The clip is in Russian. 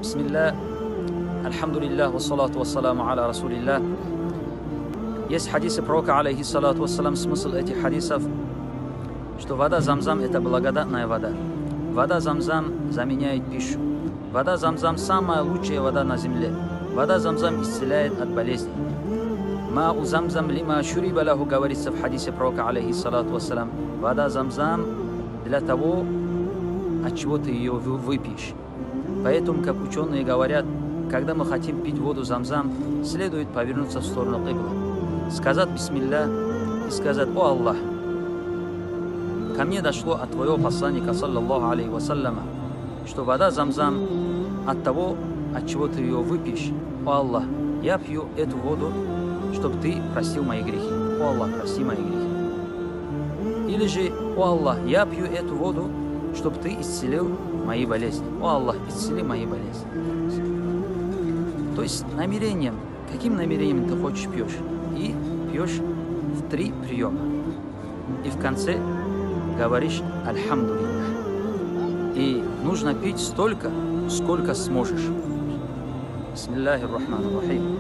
Бисмилля, альхамдулиллах, вассалату вассаламу аля расулилля. Есть хадисы пророка, алейхиссалату вассалам, смысл этих хадисов, что вода Замзам – это благодатная вода. Вода Замзам заменяет пищу. Вода Замзам – самая лучшая вода на земле. Вода Замзам исцеляет от болезней. Мау Замзам лима шуриба лаху, говорится в хадисе пророка, алейхиссалату вассалам. Вода Замзам для того, от чего ты ее выпьешь. Поэтому, как ученые говорят, когда мы хотим пить воду Замзам, следует повернуться в сторону кибла, сказать бисмилля и сказать: «О Аллах, ко мне дошло от твоего посланника, саллаллаху алейхи вассаляма, что вода Замзам от того, от чего ты ее выпьешь. О Аллах, я пью эту воду, чтобы ты простил мои грехи. О Аллах, прости мои грехи». Или же: «О Аллах, я пью эту воду, чтобы ты исцелил мои болезни. О Аллах, исцели мои болезни». То есть намерением, каким намерением ты хочешь пьешь. И пьешь в 3 приема. И в конце говоришь альхамдулиллах. И нужно пить столько, сколько сможешь. Бисмиллахир рахманир рахим.